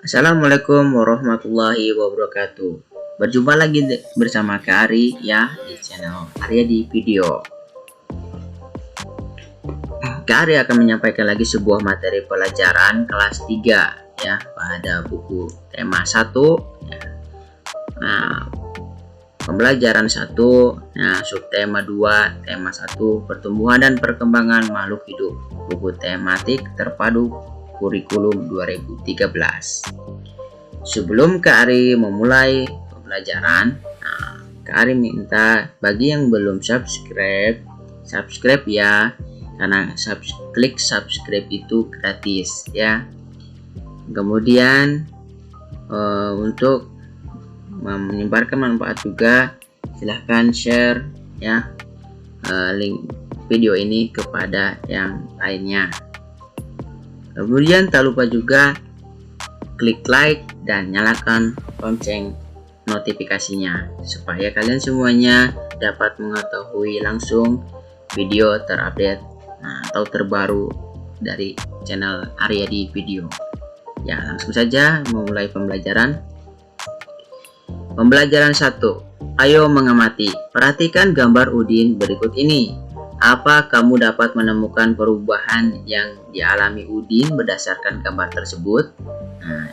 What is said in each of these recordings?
Assalamualaikum warahmatullahi wabarakatuh. Berjumpa lagi bersama Kak Ari ya di channel Arya di Video. Kak Ari akan menyampaikan lagi sebuah materi pelajaran kelas 3 ya pada buku tema 1 ya. Nah, pembelajaran 1, nah subtema 2, tema 1 pertumbuhan dan perkembangan makhluk hidup, buku tematik terpadu kurikulum 2013. Sebelum Kak Ari memulai pembelajaran, Kak Ari minta bagi yang belum subscribe ya, karena klik subscribe itu gratis ya. Kemudian untuk menyebarkan manfaat juga, silahkan share ya link video ini kepada yang lainnya. Kemudian tak lupa juga klik like dan nyalakan lonceng notifikasinya supaya kalian semuanya dapat mengetahui langsung video terupdate atau terbaru dari channel Arya di Video. Ya, langsung saja memulai pembelajaran. Pembelajaran 1. Ayo mengamati. Perhatikan gambar Udin berikut ini. Apa kamu dapat menemukan perubahan yang dialami Udin berdasarkan gambar tersebut? Nah,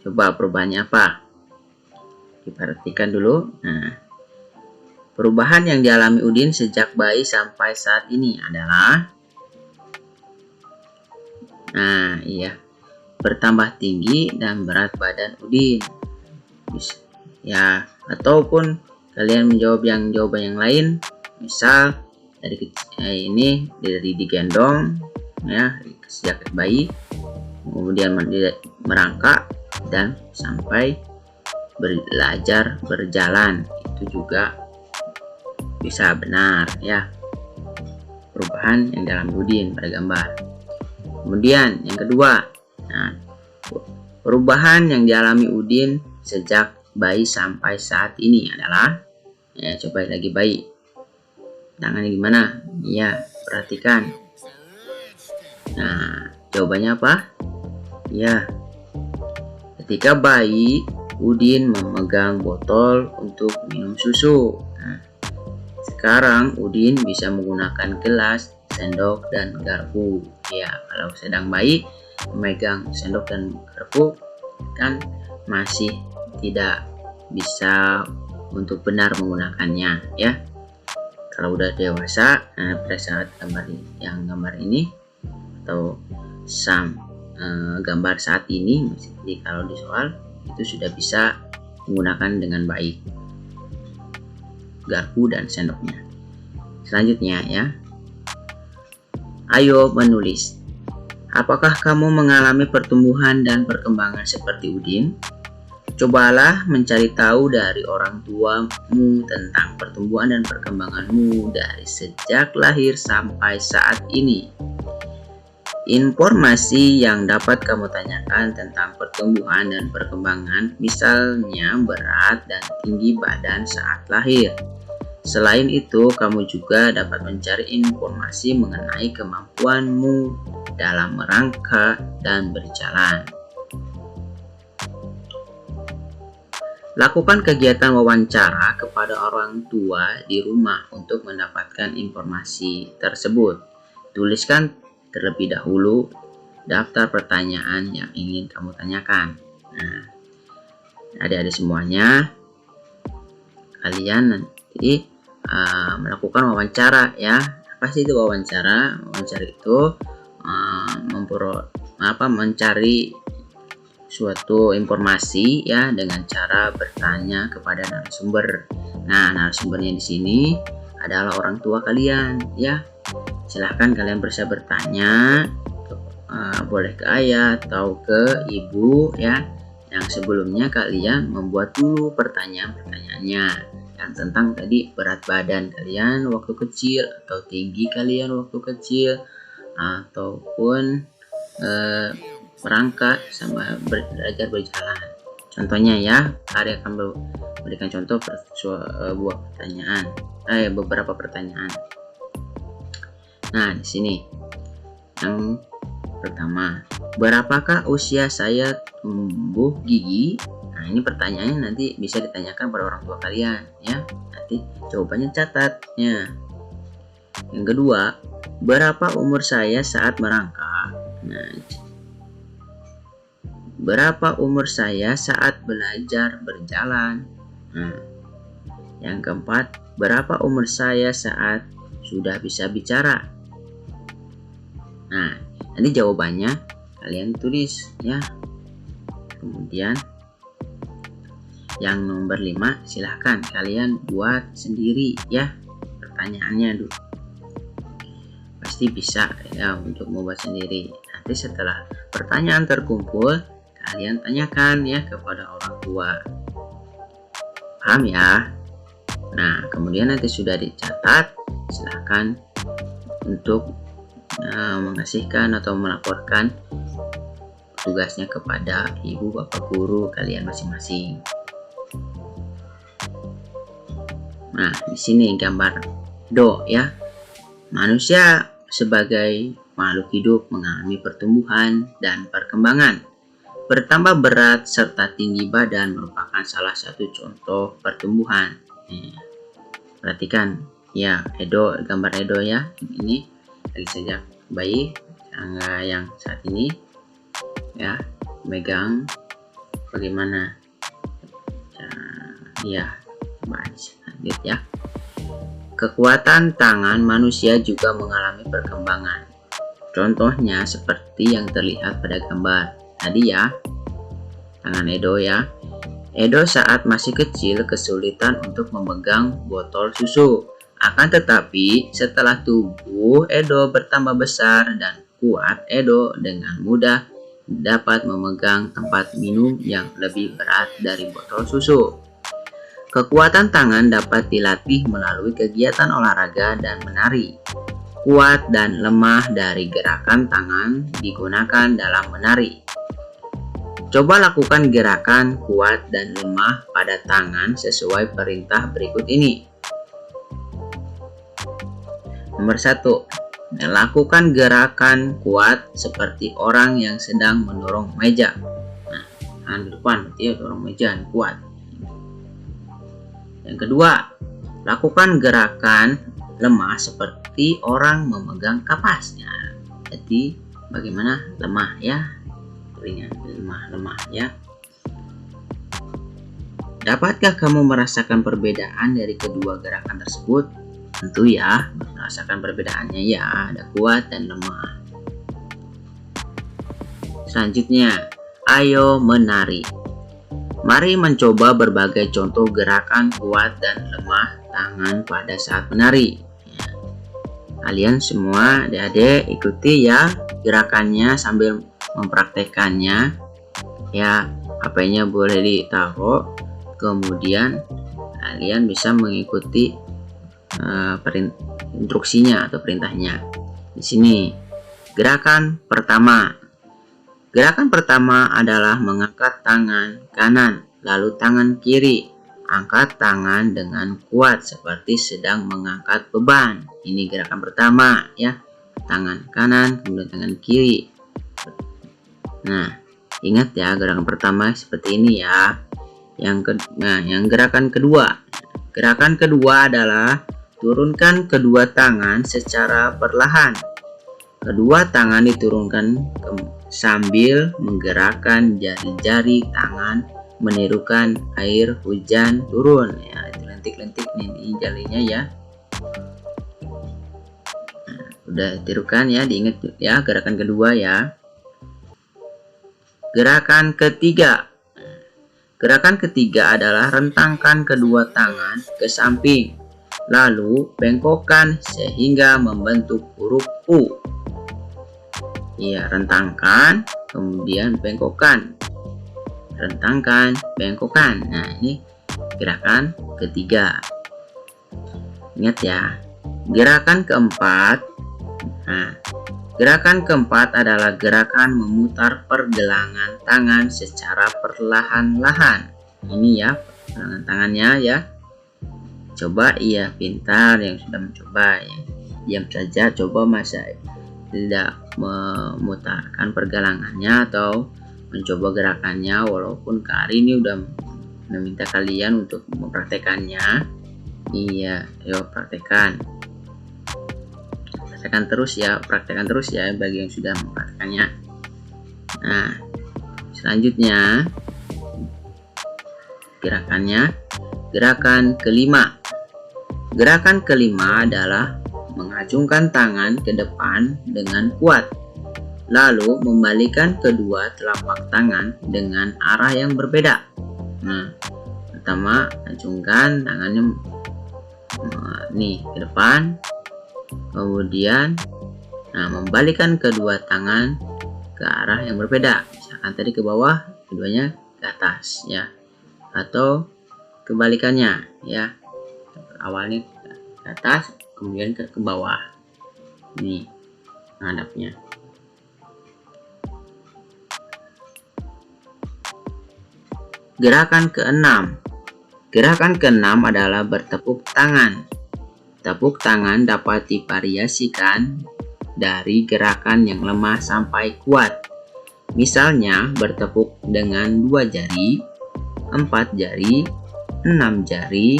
coba perubahannya apa? Diperhatikan dulu. Nah, perubahan yang dialami Udin sejak bayi sampai saat ini adalah, nah iya, bertambah tinggi dan berat badan Udin. Ya, ataupun kalian menjawab jawaban yang lain, misal dari digendong ya sejak bayi, kemudian merangkak dan sampai belajar berjalan, itu juga bisa benar ya, perubahan yang dalam Udin pada gambar. Kemudian yang kedua, nah, perubahan yang dialami Udin sejak bayi sampai saat ini adalah, ya coba lagi bayi, tangannya gimana? Ya, perhatikan. Nah, jawabannya apa? Ya, ketika bayi, Udin memegang botol untuk minum susu. Nah, sekarang Udin bisa menggunakan gelas, sendok, dan garpu. Ya, kalau sedang bayi memegang sendok dan garpu kan masih tidak bisa untuk benar menggunakannya ya. Kalau udah dewasa, pada saat gambar ini atau gambar saat ini, jadi kalau di soal itu sudah bisa menggunakan dengan baik garpu dan sendoknya. Selanjutnya ya, ayo menulis. Apakah kamu mengalami pertumbuhan dan perkembangan seperti Udin? Cobalah mencari tahu dari orang tuamu tentang pertumbuhan dan perkembanganmu dari sejak lahir sampai saat ini. Informasi yang dapat kamu tanyakan tentang pertumbuhan dan perkembangan, misalnya berat dan tinggi badan saat lahir. Selain itu, kamu juga dapat mencari informasi mengenai kemampuanmu dalam merangkak dan berjalan. Lakukan kegiatan wawancara kepada orang tua di rumah untuk mendapatkan informasi tersebut. Tuliskan terlebih dahulu daftar pertanyaan yang ingin kamu tanyakan. Nah, adik-adik semuanya, kalian nanti melakukan wawancara ya. Apa sih itu wawancara? Wawancara itu mencari suatu informasi ya dengan cara bertanya kepada narasumber. Nah, narasumbernya di sini adalah orang tua kalian ya. Silahkan kalian bisa bertanya, boleh ke ayah atau ke ibu ya. Yang sebelumnya kalian membuat dulu pertanyaan-pertanyaannya yang tentang tadi berat badan kalian waktu kecil atau tinggi kalian waktu kecil, ataupun merangkak sama belajar berjalan. Contohnya ya, Ari akan memberikan contoh beberapa pertanyaan. Nah, di sini yang pertama, Berapakah usia saya tumbuh gigi? Nah, ini pertanyaannya nanti bisa ditanyakan pada orang tua kalian ya. Nanti jawabannya catatnya. Yang kedua, berapa umur saya saat merangkak? Nah, berapa umur saya saat belajar berjalan? Nah, yang keempat, berapa umur saya saat sudah bisa bicara? Nah, nanti jawabannya kalian tulis ya. Kemudian yang nomor 5, silahkan kalian buat sendiri ya pertanyaannya dulu. Pasti bisa ya untuk membuat sendiri. Nanti setelah pertanyaan terkumpul, kalian tanyakan ya kepada orang tua. Paham ya? Nah, kemudian nanti sudah dicatat, silahkan untuk mengasihkan atau melaporkan tugasnya kepada ibu bapak guru kalian masing-masing. Nah, di sini gambar do ya. Manusia sebagai makhluk hidup mengalami pertumbuhan dan perkembangan. Bertambah berat serta tinggi badan merupakan salah satu contoh pertumbuhan. Perhatikan ya, Edo, gambar Edo ya. Ini lagi sejak bayi yang saat ini ya, megang bagaimana ya, lanjut ya. Kekuatan tangan manusia juga mengalami perkembangan. Contohnya seperti yang terlihat pada gambar tadi ya, tangan Edo ya. Edo saat masih kecil kesulitan untuk memegang botol susu. Akan tetapi setelah tubuh Edo bertambah besar dan kuat, Edo dengan mudah dapat memegang tempat minum yang lebih berat dari botol susu. Kekuatan tangan dapat dilatih melalui kegiatan olahraga dan menari. Kuat dan lemah dari gerakan tangan digunakan dalam menari. Coba lakukan gerakan kuat dan lemah pada tangan sesuai perintah berikut ini. Nomor 1. Lakukan gerakan kuat seperti orang yang sedang mendorong meja. Nah, tangan di depan berarti ya, dorong meja kuat. Yang kedua, lakukan gerakan lemah seperti orang memegang kapasnya. Jadi bagaimana lemah ya? Ringan, lemah ya. Dapatkah kamu merasakan perbedaan dari kedua gerakan tersebut? Tentu ya, merasakan perbedaannya ya, ada kuat dan lemah. Selanjutnya, ayo menari. Mari mencoba berbagai contoh gerakan kuat dan lemah tangan pada saat menari. Kalian semua adik-adik ikuti ya gerakannya sambil mempraktekannya ya. HP-nya boleh ditaruh, kemudian kalian bisa mengikuti instruksinya atau perintahnya. Di sini gerakan pertama. Gerakan pertama adalah mengangkat tangan kanan, lalu tangan kiri. Angkat tangan dengan kuat seperti sedang mengangkat beban. Ini gerakan pertama ya. Tangan kanan, kemudian tangan kiri. Nah, ingat ya gerakan pertama seperti ini ya. Yang gerakan kedua. Gerakan kedua adalah turunkan kedua tangan secara perlahan. Kedua tangan diturunkan sambil menggerakkan jari-jari tangan menirukan air hujan turun ya. Itu lentik-lentik nih di jarinya ya. Nah, udah tirukan ya, diingat ya gerakan kedua ya. Gerakan ketiga. Gerakan ketiga adalah rentangkan kedua tangan ke samping, lalu bengkokkan sehingga membentuk huruf U. Ya, rentangkan, kemudian bengkokkan. Rentangkan, bengkokkan. Nah, ini gerakan ketiga. Ingat ya. Gerakan keempat. Nah, gerakan keempat adalah gerakan memutar pergelangan tangan secara perlahan-lahan. Ini ya, pergelangan tangannya ya. Coba iya pintar yang sudah mencoba ya. Diam saja, coba masa tidak memutarkan pergelangannya atau mencoba gerakannya, walaupun Kak Ari ini udah meminta kalian untuk mempraktekannya. Iya, ayo praktekkan terus ya, praktekkan terus ya bagi yang sudah mempraktekannya. Nah, selanjutnya gerakan kelima. Gerakan kelima adalah mengacungkan tangan ke depan dengan kuat, lalu membalikan kedua telapak tangan dengan arah yang berbeda. Nah, pertama acungkan tangannya nih ke depan, kemudian membalikan kedua tangan ke arah yang berbeda. Misalkan tadi ke bawah, keduanya ke atas ya, atau kebalikannya ya, awalnya ke atas kemudian ke bawah. Ini menghadapnya. Gerakan keenam. Gerakan keenam adalah bertepuk tangan. Tepuk tangan dapat divariasikan dari gerakan yang lemah sampai kuat. Misalnya bertepuk dengan 2 jari, 4 jari, 6 jari,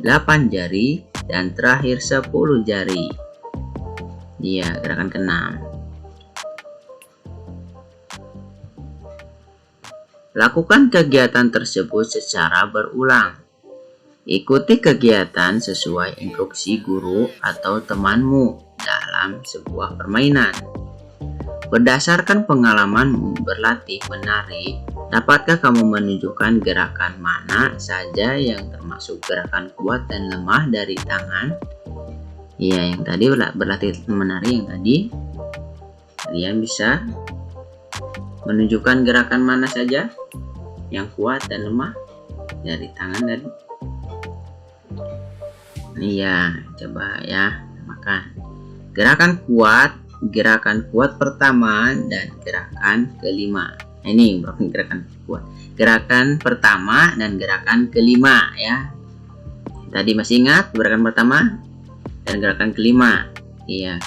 8 jari, dan terakhir 10 jari. Iya, gerakan keenam. Lakukan kegiatan tersebut secara berulang. Ikuti kegiatan sesuai instruksi guru atau temanmu dalam sebuah permainan. Berdasarkan pengalamanmu berlatih menari, dapatkah kamu menunjukkan gerakan mana saja yang termasuk gerakan kuat dan lemah dari tangan? Ya, yang tadi berlatih menari yang tadi, kalian bisa menunjukkan gerakan mana saja yang kuat dan lemah dari tangan tadi. Iya, coba ya, makan. Gerakan kuat pertama dan gerakan kelima. Ini gerakan kuat. Gerakan pertama dan gerakan kelima ya. Tadi masih ingat gerakan pertama dan gerakan kelima. Iya.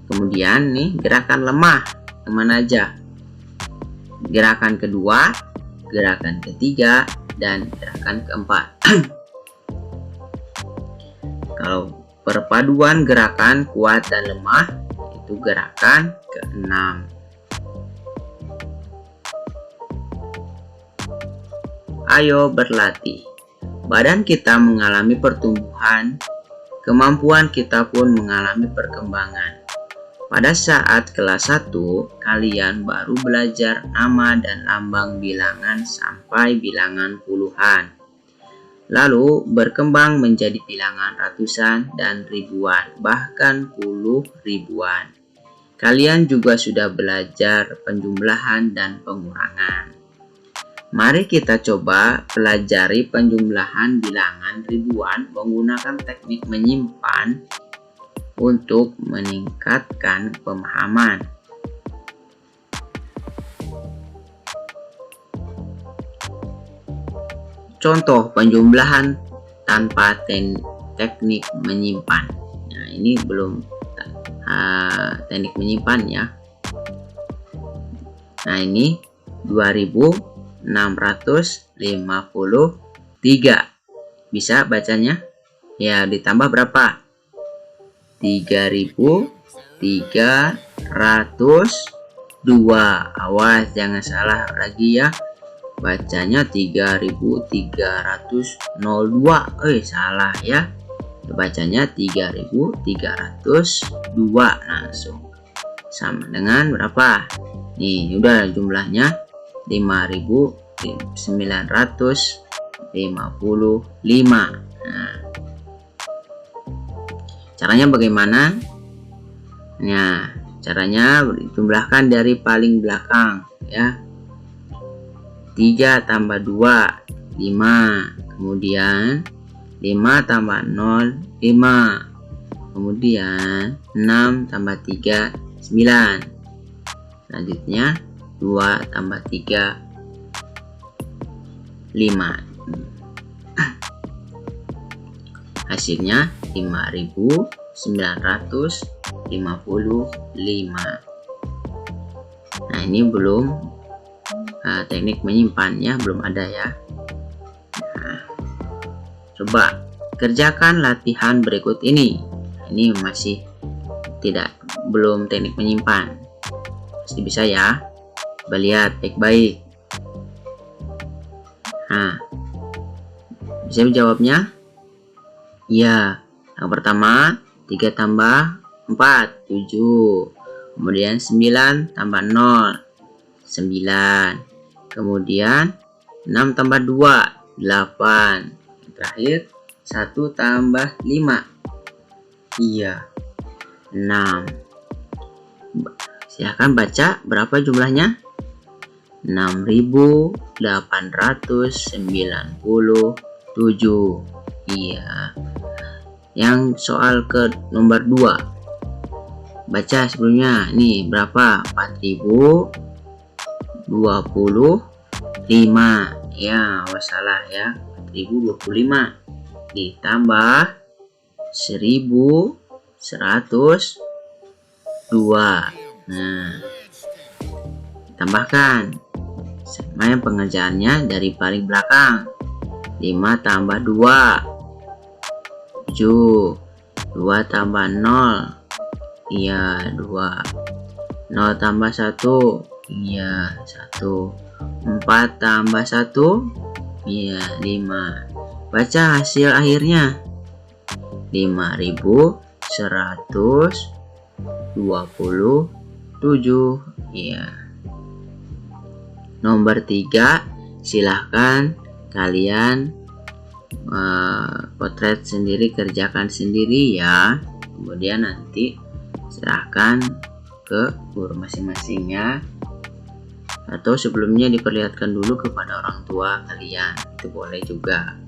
Kemudian nih gerakan lemah kemana aja? Gerakan kedua, gerakan ketiga, dan gerakan keempat. Kalau perpaduan gerakan kuat dan lemah itu gerakan keenam. Ayo berlatih. Badan kita mengalami pertumbuhan, kemampuan kita pun mengalami perkembangan. Pada saat kelas 1, kalian baru belajar nama dan lambang bilangan sampai bilangan puluhan. Lalu berkembang menjadi bilangan ratusan dan ribuan, bahkan puluh ribuan. Kalian juga sudah belajar penjumlahan dan pengurangan. Mari kita coba pelajari penjumlahan bilangan ribuan menggunakan teknik menyimpan untuk meningkatkan pemahaman. Contoh penjumlahan tanpa teknik menyimpan. Nah, ini belum teknik menyimpan ya. Nah, ini 2653. Bisa bacanya? Ya, ditambah berapa? 3302. Awas jangan salah lagi ya. Bacanya 3302. Salah ya. Bacanya 3302 langsung. Sama dengan berapa? Nih, udah jumlahnya 5955. Nah, caranya bagaimana? Nah, caranya dijumlahkan dari paling belakang ya. 3 tambah 2 5, kemudian 5 tambah 0 5, kemudian 6 tambah 3 9, selanjutnya 2 tambah 3 5. Hasilnya 5955. Nah, ini belum teknik menyimpannya belum ada ya. Nah, coba kerjakan latihan berikut ini. Ini masih belum teknik menyimpan. Pasti bisa ya. Coba lihat baik-baik. Nah, bisa menjawabnya? Iya. Yang pertama 3 tambah 4 7. Kemudian 9 tambah 0 9. Kemudian 6 tambah 2 8. Yang terakhir 1 tambah 5. Iya, 6. Silahkan baca berapa jumlahnya? 6.897. Iya. Yang soal ke nomor 2. Baca sebelumnya. Nih berapa? 4.025. Ya, salah ya. 4.025 ditambah 1.102. Nah, tambahkan sama yang pengerjaannya dari paling belakang. 5 tambah 2 7. 2 tambah 0. Iya, 2. 0 tambah 1. Iya, 1. 4 tambah 1. Iya, 5. Baca hasil akhirnya. 5.127. Iya. Nomor 3, silahkan kalian potret sendiri, kerjakan sendiri ya. Kemudian nanti serahkan ke guru masing-masing ya. Atau sebelumnya diperlihatkan dulu kepada orang tua kalian. Itu boleh juga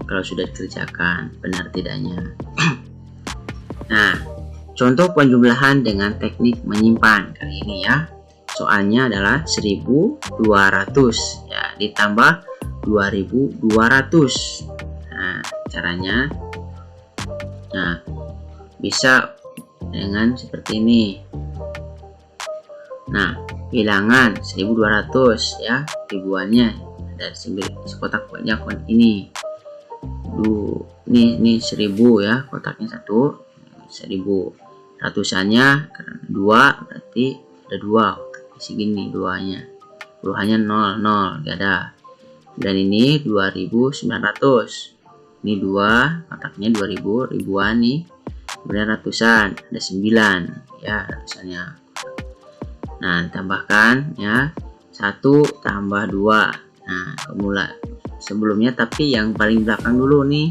kalau sudah dikerjakan, benar tidaknya. Nah, contoh penjumlahan dengan teknik menyimpan kali ini ya. Soalnya adalah 1.200 ya, ditambah 2.200. Nah, caranya bisa dengan seperti ini. Nah, bilangan 1.200 ya, ribuannya dari kotak banyak ini. Ini 1.000 ya, kotaknya 1.000. Ratusannya karena 2 berarti ada 2. Segini 2-nya. Puluhannya 0 gak ada. Dan ini 2.900. Ini 2, kotaknya 2.000, ribuan nih. Kemudian ratusan ada 9 ya, ratusannya. Nah, tambahkan ya 1 tambah 2. Nah, sebelumnya tapi yang paling belakang dulu nih.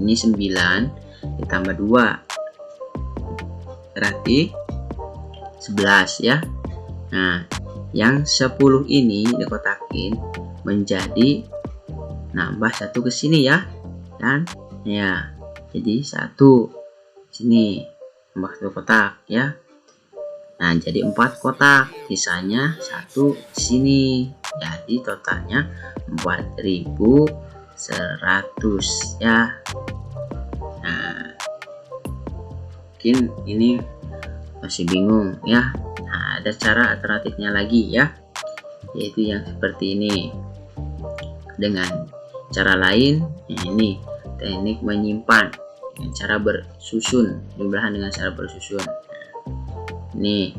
Ini 9 ditambah 2 berarti 11 ya. Nah, yang 10 ini dikotakin menjadi nambah 1 ke sini ya. Dan ya, jadi 1 sini tambah 1 kotak ya. Nah, jadi 4 kotak, sisanya 1 di sini. Jadi totalnya 4.100 ya. Nah, mungkin ini masih bingung ya. Nah, ada cara alternatifnya lagi ya, yaitu yang seperti ini. Dengan cara lain, ini teknik menyimpan dengan cara bersusun, jumlahan dengan cara bersusun. Ini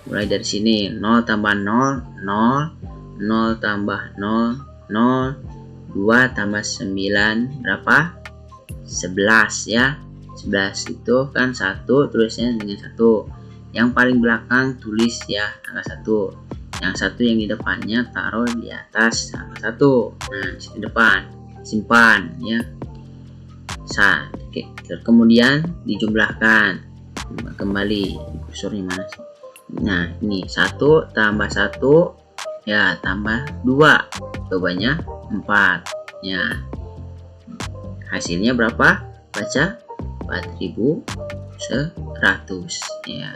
mulai dari sini, 0 tambah 0 0, 0 tambah 0 0, 2 tambah 9 berapa? 11 ya. 11 itu kan 1, tulisnya dengan 1. Yang paling belakang tulis ya angka 1. Yang 1 yang di depannya taruh di atas angka 1. Nah, di depan simpan ya. Kemudian dijumlahkan kembali. Kursornya mana sih? Nah, ini 1 tambah 1 ya, tambah 2, jawabannya 4 ya. Hasilnya berapa? Baca 4.100 ya.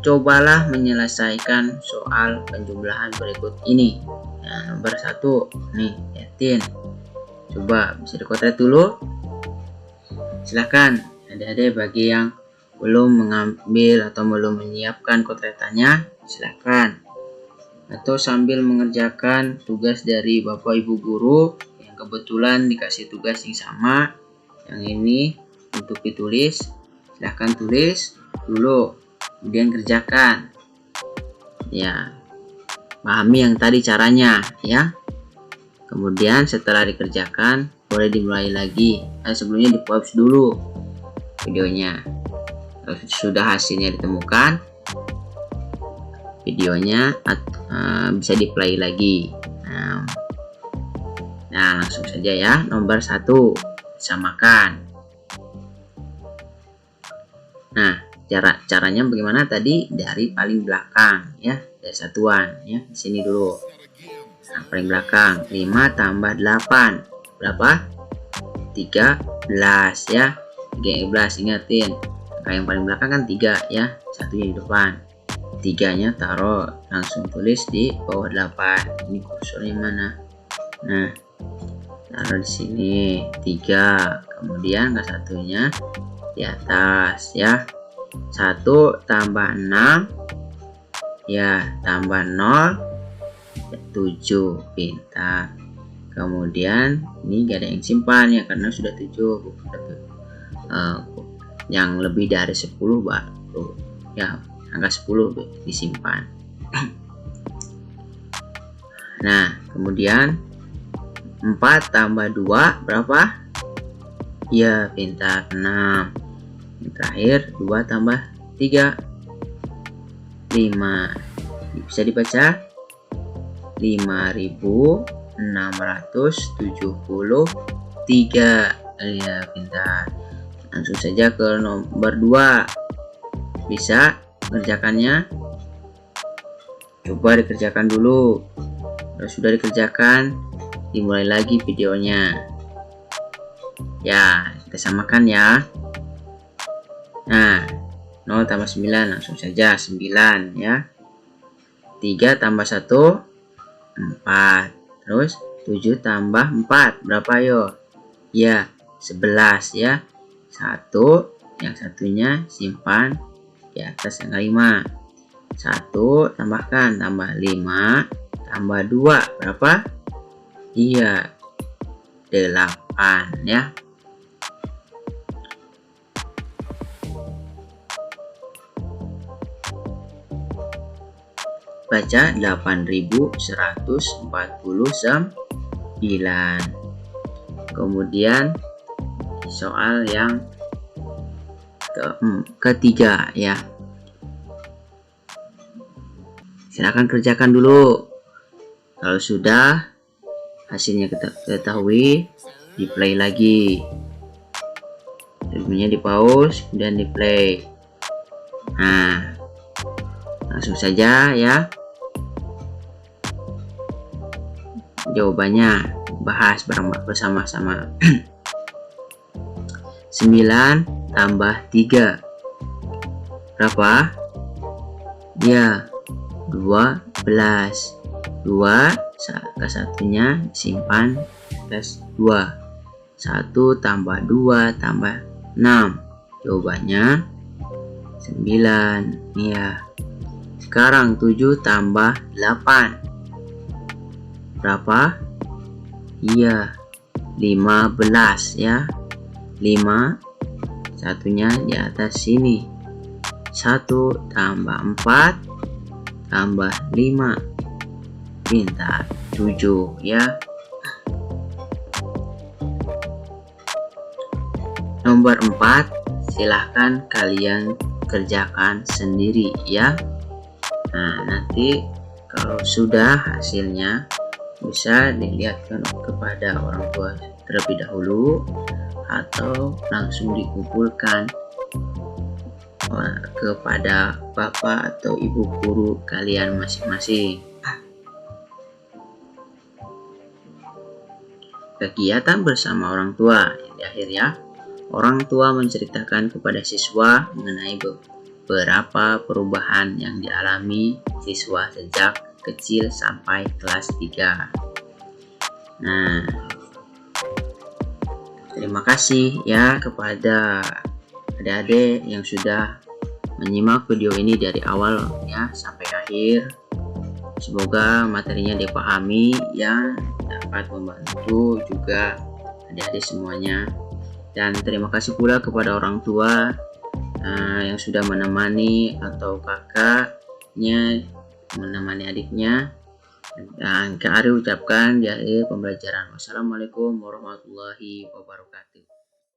Cobalah menyelesaikan soal penjumlahan berikut ini. Nah, nomor 1 nih, lihatin. Coba bisa dipotret dulu. Silahkan Adik-adik bagi yang belum mengambil atau belum menyiapkan kotretanya, silakan. Atau sambil mengerjakan tugas dari Bapak Ibu guru yang kebetulan dikasih tugas yang sama, yang ini untuk ditulis, silahkan tulis dulu, kemudian kerjakan. Ya, pahami yang tadi caranya ya. Kemudian setelah dikerjakan boleh dimulai lagi. Sebelumnya di pause dulu videonya. Kalau sudah hasilnya ditemukan, videonya bisa di play lagi. Nah, langsung saja ya. Nomor 1, samakan. Nah, caranya bagaimana tadi? Dari paling belakang ya, dari satuan ya. Di sini dulu. Nah, paling belakang 5 tambah 8 berapa? 13 ya. 13, ingatin. Angka yang paling belakang kan 3 ya, satunya di depan. 3-nya taruh, langsung tulis di bawah 8. Ini kursornya mana? Nah, taruh di sini 3. Kemudian angka satunya di atas ya. 1 tambah 6 ya, tambah 0 7. Pintar. Kemudian ini gak ada yang simpan ya, karena sudah 7. Yang lebih dari 10 baru ya, angka 10 disimpan. Nah, kemudian 4 tambah 2 berapa? Ya, pintar, 6. Yang terakhir 2 tambah 3 5. Bisa dibaca 5.673 ya, pintar. Langsung saja ke nomor 2. Bisa mengerjakannya? Coba dikerjakan dulu. Kalau sudah dikerjakan, dimulai lagi videonya. Ya, kita samakan ya. Nah, 0 tambah 9, langsung saja 9 ya. 3 tambah 1 4. Terus 7 tambah 4 berapa yo? Ya, 11 ya. 1, yang satunya simpan di atas angka 5. 1 tambahkan, tambah 5 tambah 2 berapa? Iya, 8 ya. Baca 8.149. Kemudian soal yang ketiga ya. Silakan kerjakan dulu. Kalau sudah hasilnya ketahui, di play lagi. Sebelumnya di pause, kemudian di play. Nah, langsung saja ya. Jawabannya bahas bersama-sama. 9 tambah 3 berapa? Ya, 12. 2, angka satunya simpan plus 2. 1 tambah 2 tambah 6. Jawabannya 9 ya. Sekarang 7 tambah 8 berapa? Iya, 15 ya. 5, satunya di atas sini. 1 tambah 4 tambah 5. Pintar, 7 ya. Nomor 4, silahkan kalian kerjakan sendiri ya. Nah, nanti kalau sudah hasilnya bisa dilihatkan kepada orang tua terlebih dahulu atau langsung dikumpulkan kepada bapak atau ibu guru kalian masing-masing. Kegiatan bersama orang tua yang di akhir ya. Orang tua menceritakan kepada siswa mengenai beberapa perubahan yang dialami siswa sejak kecil sampai kelas 3. Nah, terima kasih ya kepada adik-adik yang sudah menyimak video ini dari awal ya sampai akhir. Semoga materinya dipahami ya, dapat membantu juga adik-adik semuanya. Dan terima kasih pula kepada orang tua yang sudah menemani atau kakaknya menemani adiknya. Dan Kak Ari ucapkan di akhir pembelajaran. Wassalamualaikum warahmatullahi wabarakatuh.